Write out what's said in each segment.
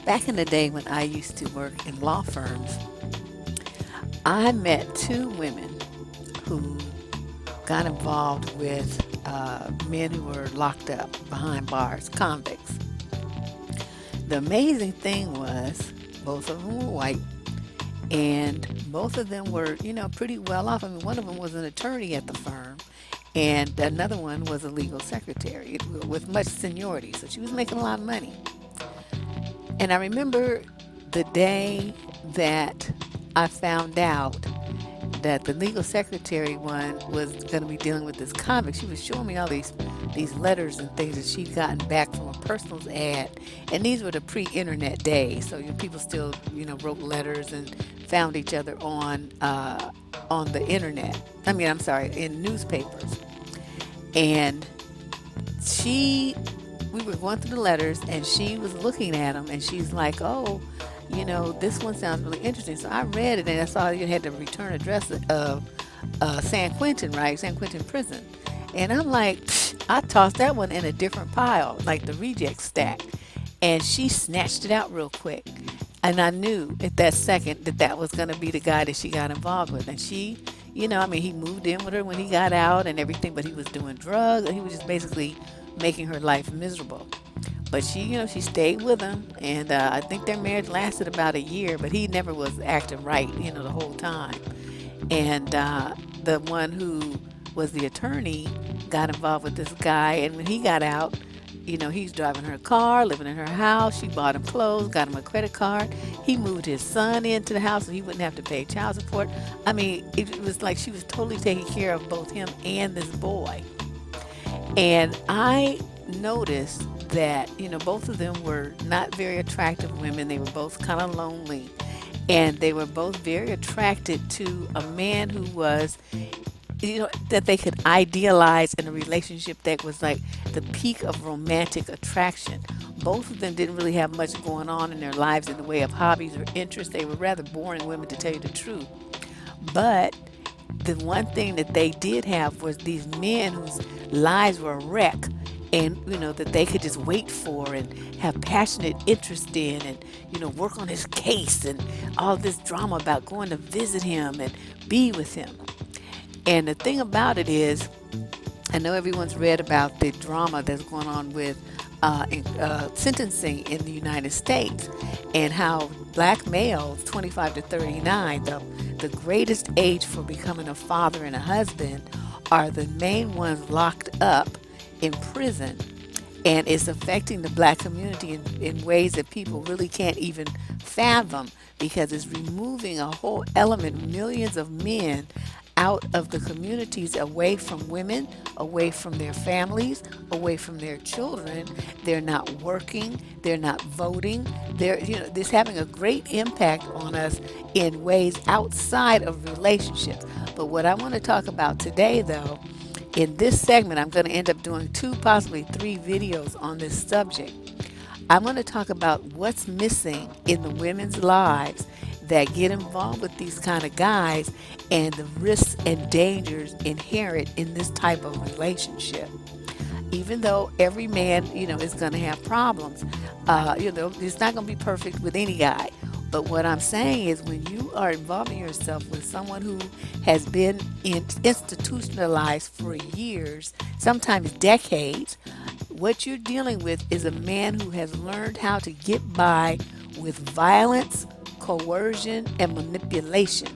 Back in the day when I used to work in law firms, I met two women who got involved with men who were locked up behind bars, convicts. The amazing thing was, both of them were white, and both of them were, pretty well off. I mean, one of them was an attorney at the firm, and another one was a legal secretary with much seniority. So she was making a lot of money. And I remember the day that I found out that the legal secretary one was going to be dealing with this convict. She was showing me all these letters and things that she'd gotten back from a personal ad, and these were the pre-internet days. So people still wrote letters and found each other on the internet. I mean, I'm sorry, in newspapers. And she we were going through the letters, and she was looking at them, and she's like, "Oh, this one sounds really interesting." So I read it, and I saw you had the return address of San Quentin, right? San Quentin prison. And I'm like, "Psh," I tossed that one in a different pile, like the reject stack. And she snatched it out real quick. And I knew at that second that that was going to be the guy that she got involved with. And she, I mean, he moved in with her when he got out and everything, but he was doing drugs. And he was just basically making her life miserable. But she stayed with him, and I think their marriage lasted about a year, but he never was acting right, the whole time. And the one who was the attorney got involved with this guy, and when he got out, he's driving her car, living in her house. She bought him clothes, got him a credit card. He moved his son into the house so he wouldn't have to pay child support. I mean, it was like she was totally taking care of both him and this boy. And I noticed that, both of them were not very attractive women. They were both kind of lonely. And they were both very attracted to a man who was, that they could idealize in a relationship that was like the peak of romantic attraction. Both of them didn't really have much going on in their lives in the way of hobbies or interests. They were rather boring women, to tell you the truth. But the one thing that they did have was these men whose lives were a wreck, and that they could just wait for and have passionate interest in, and work on his case, and all this drama about going to visit him and be with him. And the thing about it is, I know everyone's read about the drama that's going on with sentencing in the United States, and how black males 25 to 39, the greatest age for becoming a father and a husband, are the main ones locked up in prison. And it's affecting the black community in ways that people really can't even fathom, because it's removing a whole element, millions of men out of the communities, away from women, away from their families, away from their children. They're not working, they're not voting. This having a great impact on us in ways outside of relationships. But what I want to talk about today, though, in this segment, I'm going to end up doing 2, possibly 3 videos on this subject. I'm going to talk about what's missing in the women's lives that get involved with these kind of guys, and the risks and dangers inherent in this type of relationship. Even though every man, is going to have problems, it's not going to be perfect with any guy. But what I'm saying is, when you are involving yourself with someone who has been institutionalized for years, sometimes decades, what you're dealing with is a man who has learned how to get by with violence, coercion, and manipulation.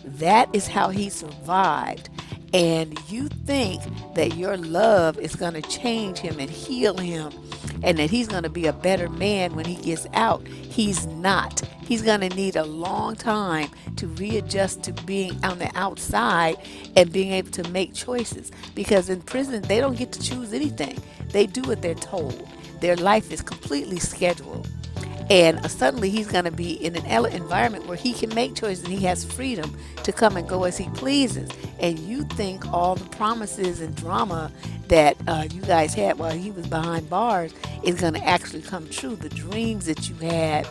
That is how he survived. And you think that your love is going to change him and heal him, and that he's going to be a better man when he gets out. He's not. He's going to need a long time to readjust to being on the outside and being able to make choices. Because in prison, they don't get to choose anything. They do what they're told. Their life is completely scheduled. And suddenly he's going to be in an environment where he can make choices, and he has freedom to come and go as he pleases. And you think all the promises and drama that you guys had while he was behind bars is going to actually come true. The dreams that you had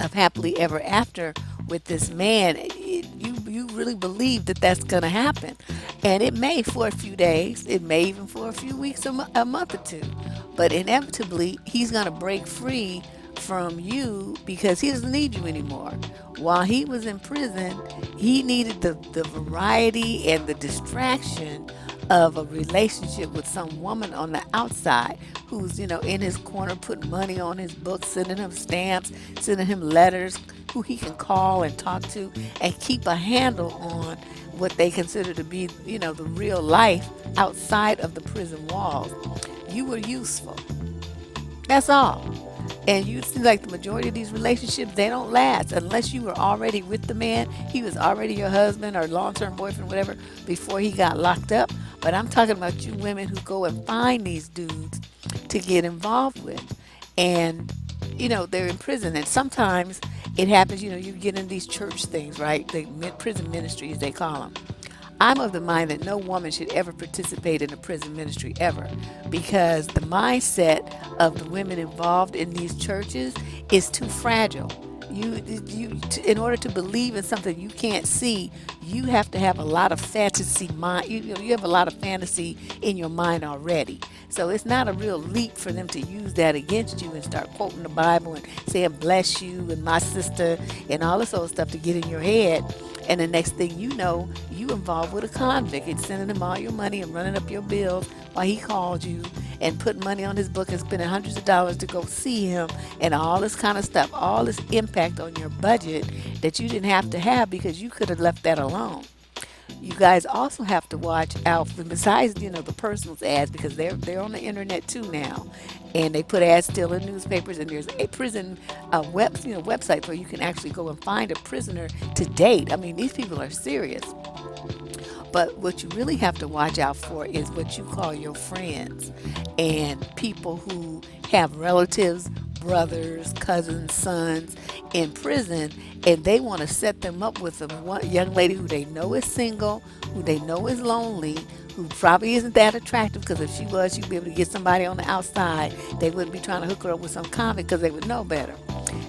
of happily ever after with this man, you really believe that that's going to happen. And it may for a few days, it may even for a few weeks, a month or two. But inevitably, he's going to break free from you because he doesn't need you anymore. While he was in prison, he needed the variety and the distraction of a relationship with some woman on the outside who's, in his corner putting money on his books, sending him stamps, sending him letters, who he can call and talk to and keep a handle on what they consider to be, the real life outside of the prison walls. You were useful. That's all. And you see, like the majority of these relationships, they don't last unless you were already with the man. He was already your husband or long-term boyfriend, whatever, before he got locked up. But I'm talking about you women who go and find these dudes to get involved with. And, they're in prison. And sometimes it happens, you get in these church things, right? The prison ministries, they call them. I'm of the mind that no woman should ever participate in a prison ministry ever, because the mindset of the women involved in these churches is too fragile. In order to believe in something you can't see, you have to have a lot of fantasy mind. You have a lot of fantasy in your mind already. So it's not a real leap for them to use that against you and start quoting the Bible and saying bless you and my sister and all this old stuff to get in your head. And the next thing you know, you involved with a convict and sending him all your money and running up your bills while he called you and putting money on his book and spending hundreds of dollars to go see him and all this kind of stuff, all this impact on your budget that you didn't have to have because you could have left that alone. You guys also have to watch out for, besides, the personals ads, because they're on the internet too now, and they put ads still in newspapers, and there's a prison website where you can actually go and find a prisoner to date. I mean, these people are serious. But what you really have to watch out for is what you call your friends and people who have relatives, brothers, cousins, sons in prison, and they want to set them up with a young lady who they know is single, who they know is lonely, who probably isn't that attractive, because if she was, she'd be able to get somebody on the outside. They wouldn't be trying to hook her up with some convict because they would know better.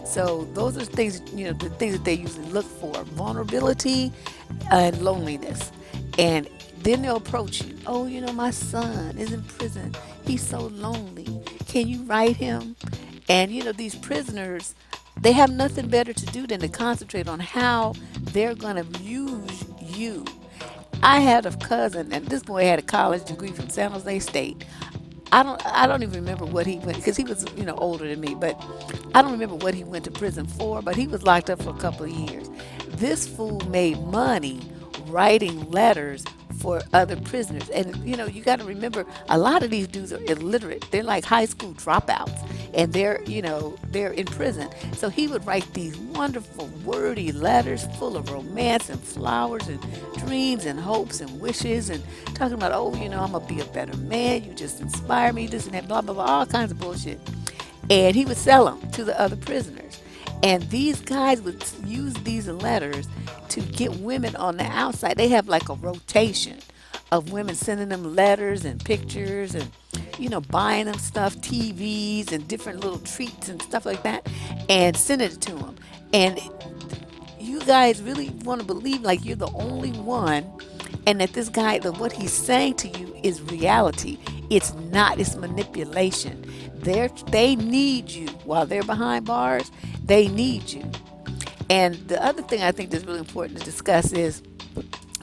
So those are things, the things that they usually look for: vulnerability and loneliness. And then they'll approach you. Oh, my son is in prison. He's so lonely. Can you write him? And, these prisoners, they have nothing better to do than to concentrate on how they're going to use you. I had a cousin, and this boy had a college degree from San Jose State. I don't even remember what he went, because he was, older than me, but I don't remember what he went to prison for, but he was locked up for a couple of years. This fool made money writing letters for other prisoners. And you got to remember, a lot of these dudes are illiterate. They're like high school dropouts, and they're in prison. So he would write these wonderful wordy letters full of romance and flowers and dreams and hopes and wishes, and talking about, I'm gonna be a better man, you just inspire me, this and that, blah blah blah, all kinds of bullshit. And he would sell them to the other prisoners. And these guys would use these letters to get women on the outside. They have like a rotation of women sending them letters and pictures and, buying them stuff, TVs and different little treats and stuff like that, and sending it to them. And you guys really want to believe like you're the only one, and that this guy, that what he's saying to you is reality. It's not. It's manipulation. They need you while they're behind bars. They need you. And the other thing I think that's really important to discuss is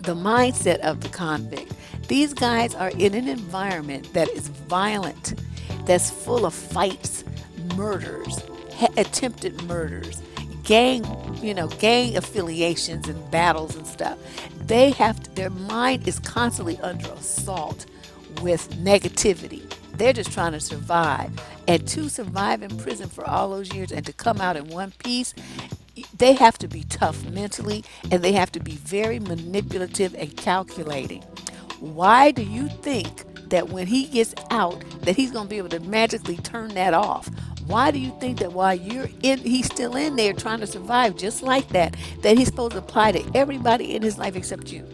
the mindset of the convict. These guys are in an environment that is violent, that's full of fights, murders, attempted murders, gang affiliations and battles and stuff. Their mind is constantly under assault with negativity. They're just trying to survive. And to survive in prison for all those years and to come out in one piece, they have to be tough mentally, and they have to be very manipulative and calculating. Why do you think that when he gets out that he's going to be able to magically turn that off? Why do you think that while he's still in there trying to survive just like that he's supposed to apply to everybody in his life except you?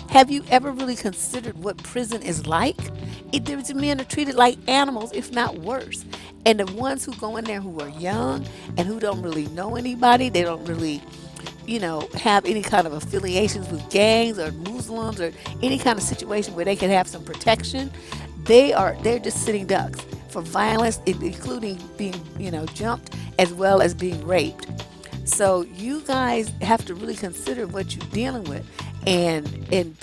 Have you ever really considered what prison is like? These men are treated like animals, if not worse. And the ones who go in there who are young and who don't really know anybody, they don't really, have any kind of affiliations with gangs or Muslims or any kind of situation where they can have some protection, they're just sitting ducks for violence, including being, jumped as well as being raped. So you guys have to really consider what you're dealing with, and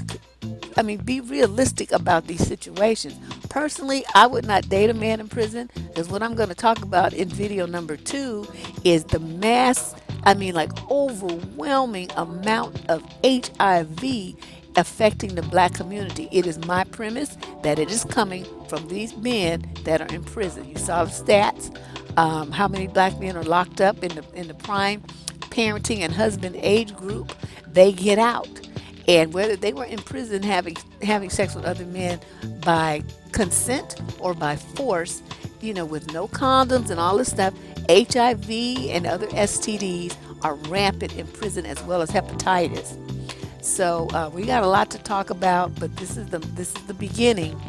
I mean, be realistic about these situations. Personally, I would not date a man in prison, because what I'm going to talk about in video number 2 is the mass, I mean, like overwhelming amount of HIV affecting the black community. It is my premise that it is coming from these men that are in prison. You saw the stats, how many black men are locked up in the prime parenting and husband age group. They get out, and whether they were in prison having sex with other men by consent or by force, with no condoms and all this stuff, HIV and other STDs are rampant in prison, as well as hepatitis. So we got a lot to talk about, but this is the beginning.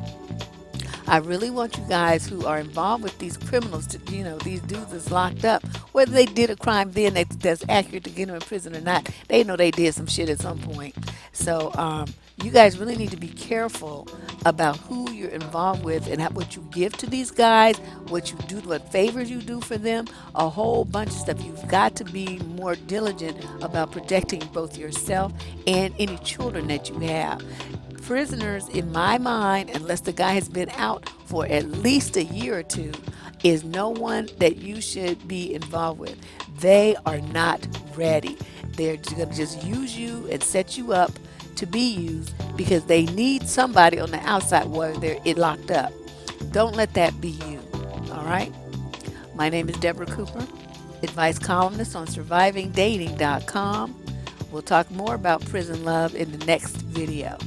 I really want you guys who are involved with these criminals, to, these dudes that's locked up, whether they did a crime then that's accurate to get them in prison or not, they know they did some shit at some point. So you guys really need to be careful about who you're involved with, and what you give to these guys, what you do, what favors you do for them, a whole bunch of stuff. You've got to be more diligent about protecting both yourself and any children that you have. Prisoners, in my mind, unless the guy has been out for at least a year or two, is no one that you should be involved with. They are not ready. They're going to just use you and set you up to be used, because they need somebody on the outside while they're locked up. Don't let that be you. All right? My name is Deborah Cooper, advice columnist on survivingdating.com. We'll talk more about prison love in the next video.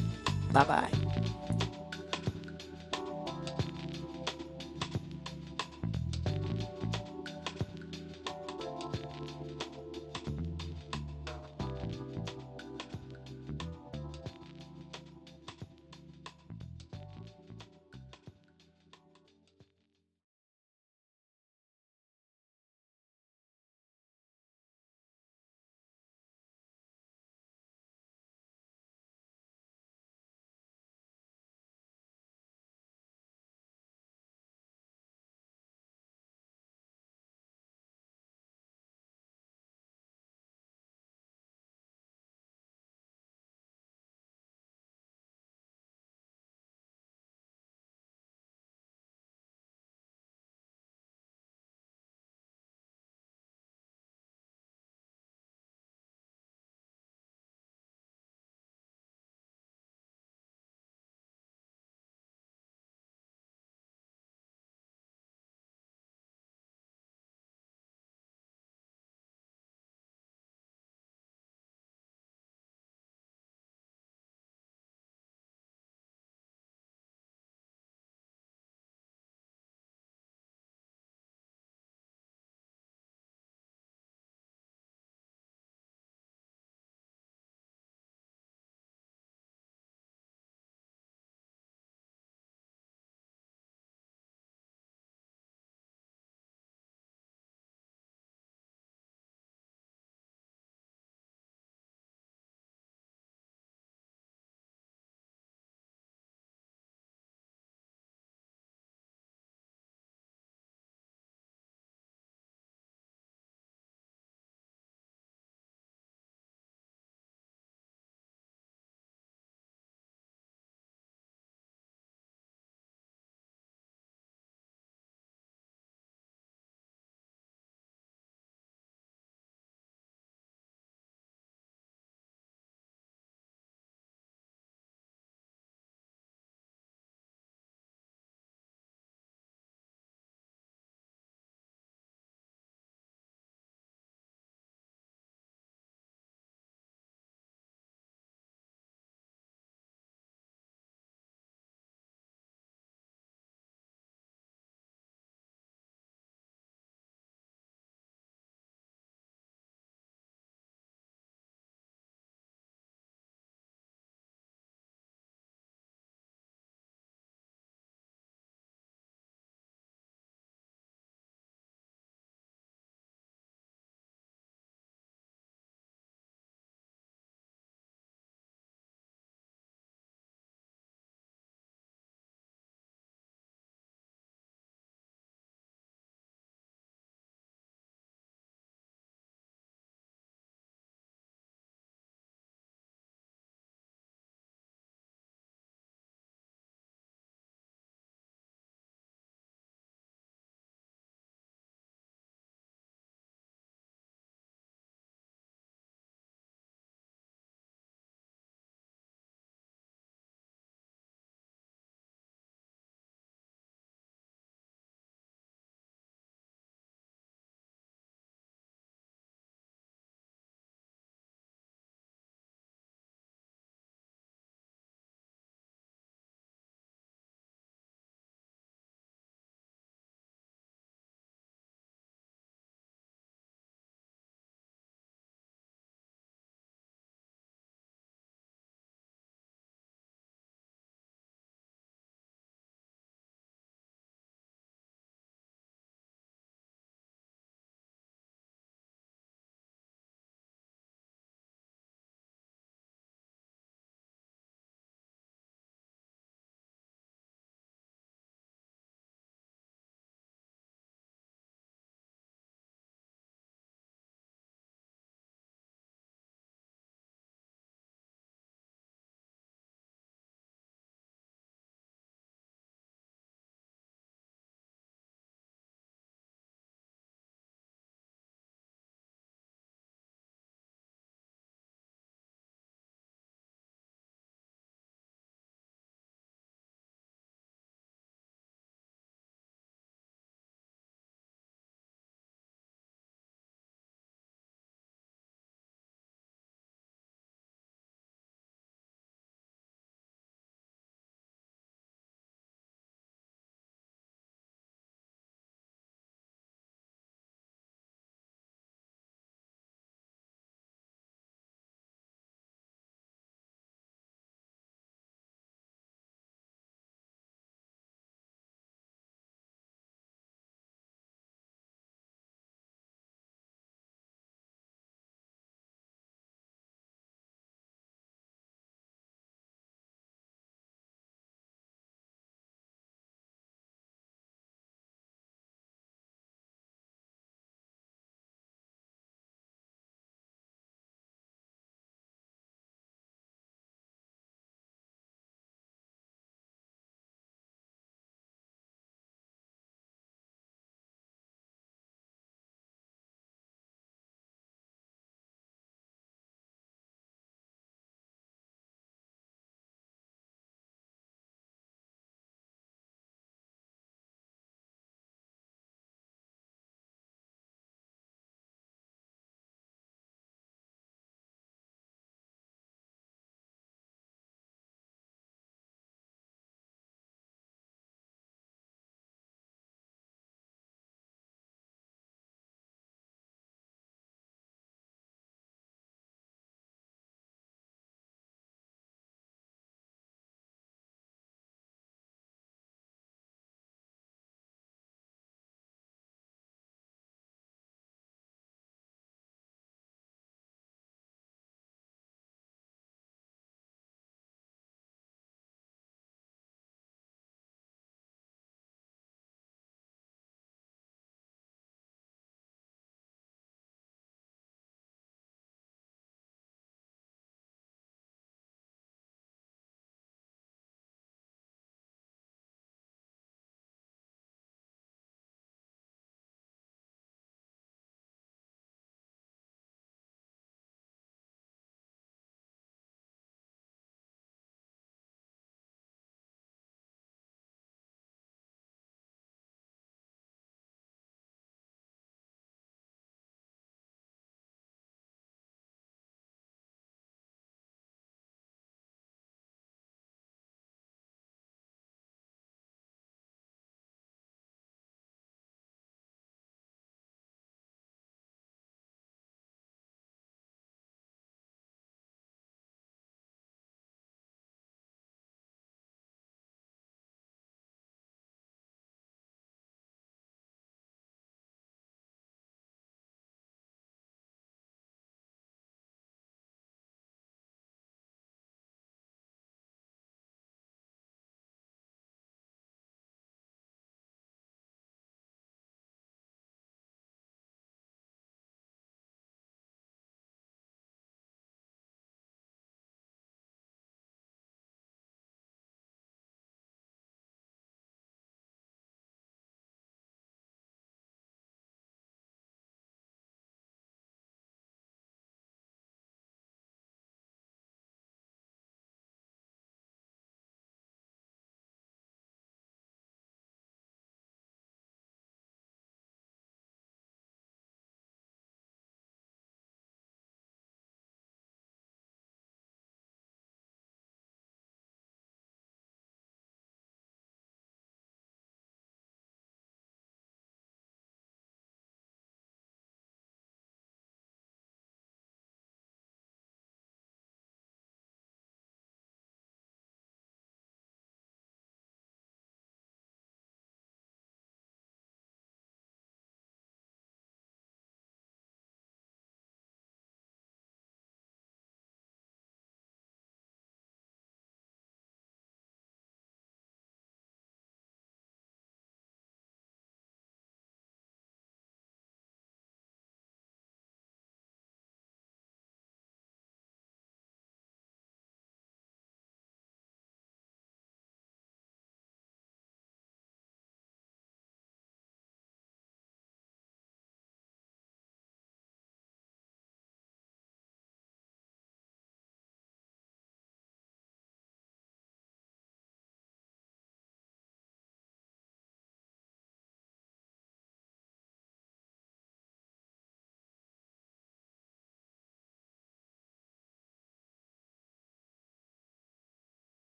Bye-bye.